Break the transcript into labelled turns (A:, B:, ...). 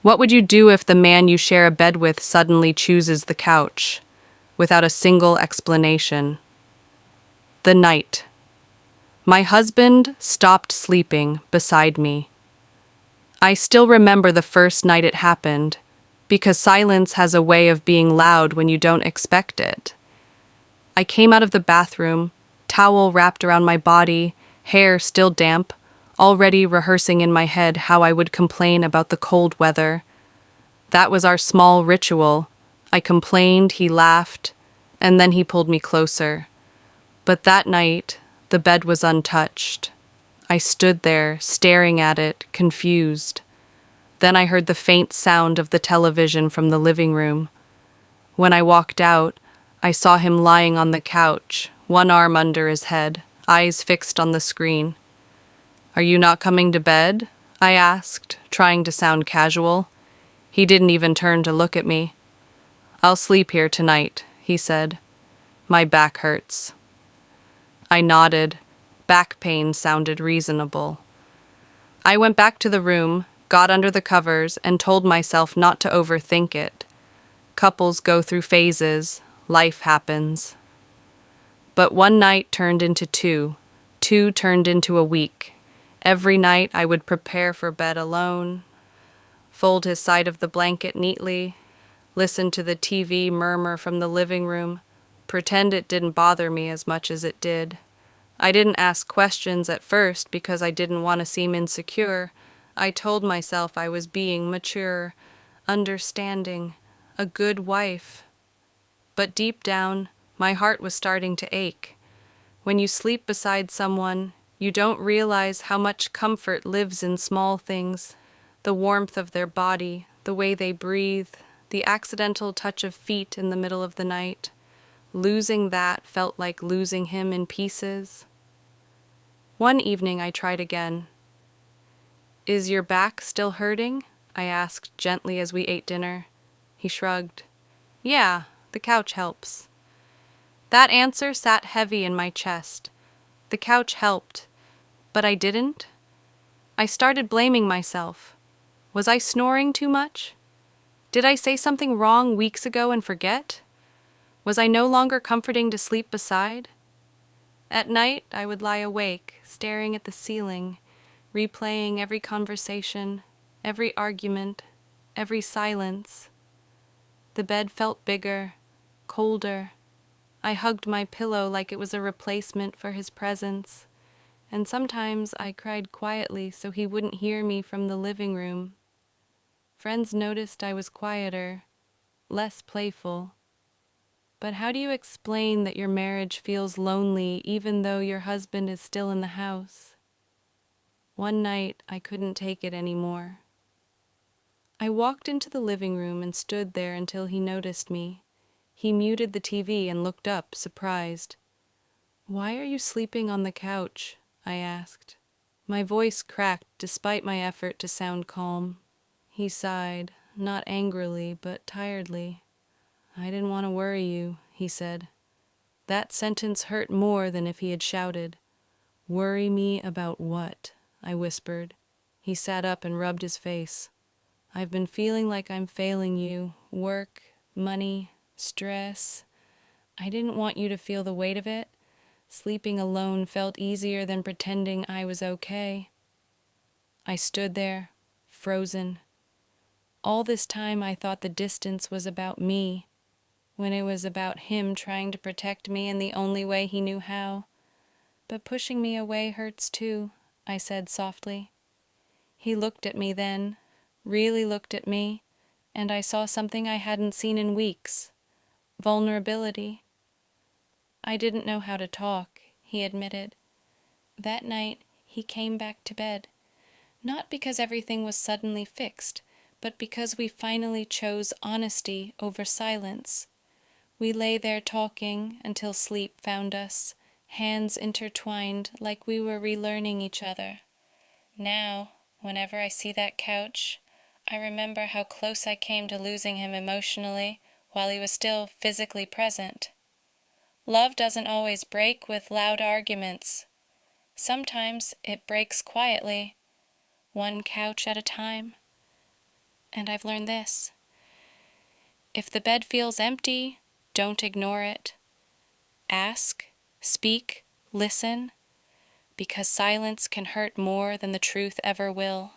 A: What would you do if the man you share a bed with suddenly chooses the couch, without a single explanation? The night. My husband stopped sleeping beside me. I still remember the first night it happened, because silence has a way of being loud when you don't expect it. I came out of the bathroom, towel wrapped around my body, hair still damp, already rehearsing in my head how I would complain about the cold weather. That was our small ritual. I complained, he laughed, and then he pulled me closer. But that night, the bed was untouched. I stood there, staring at it, confused. Then I heard the faint sound of the television from the living room. When I walked out, I saw him lying on the couch, one arm under his head, eyes fixed on the screen. "Are you not coming to bed?" I asked, trying to sound casual. He didn't even turn to look at me. "I'll sleep here tonight," he said. "My back hurts." I nodded. Back pain sounded reasonable. I went back to the room, got under the covers, and told myself not to overthink it. Couples go through phases. Life happens. But one night turned into two. Two turned into a week. Every night I would prepare for bed alone, fold his side of the blanket neatly, listen to the TV murmur from the living room, pretend it didn't bother me as much as it did. I didn't ask questions at first because I didn't want to seem insecure. I told myself I was being mature, understanding, a good wife. But deep down, my heart was starting to ache. When you sleep beside someone, you don't realize how much comfort lives in small things. The warmth of their body, the way they breathe, the accidental touch of feet in the middle of the night. Losing that felt like losing him in pieces. One evening I tried again. "Is your back still hurting?" I asked gently as we ate dinner. He shrugged. "Yeah, the couch helps." That answer sat heavy in my chest. The couch helped, but I didn't. I started blaming myself. Was I snoring too much? Did I say something wrong weeks ago and forget? Was I no longer comforting to sleep beside? At night, I would lie awake, staring at the ceiling, replaying every conversation, every argument, every silence. The bed felt bigger, colder. I hugged my pillow like it was a replacement for his presence, and sometimes I cried quietly so he wouldn't hear me from the living room. Friends noticed I was quieter, less playful. But how do you explain that your marriage feels lonely even though your husband is still in the house? One night, I couldn't take it anymore. I walked into the living room and stood there until he noticed me. He muted the TV and looked up, surprised. "Why are you sleeping on the couch?" I asked. My voice cracked despite my effort to sound calm. He sighed, not angrily, but tiredly. "I didn't want to worry you," he said. That sentence hurt more than if he had shouted. "Worry me about what?" I whispered. He sat up and rubbed his face. "I've been feeling like I'm failing you. Work, money, stress. I didn't want you to feel the weight of it. Sleeping alone felt easier than pretending I was okay." I stood there, frozen. All this time I thought the distance was about me, when it was about him trying to protect me in the only way he knew how. "But pushing me away hurts too," I said softly. He looked at me then, really looked at me, and I saw something I hadn't seen in weeks. Vulnerability. "I didn't know how to talk," he admitted. That night, he came back to bed. Not because everything was suddenly fixed, but because we finally chose honesty over silence. We lay there talking until sleep found us, hands intertwined like we were relearning each other. Now, whenever I see that couch, I remember how close I came to losing him emotionally while he was still physically present. Love doesn't always break with loud arguments. Sometimes it breaks quietly, one couch at a time. And I've learned this. If the bed feels empty, don't ignore it. Ask, speak, listen, because silence can hurt more than the truth ever will.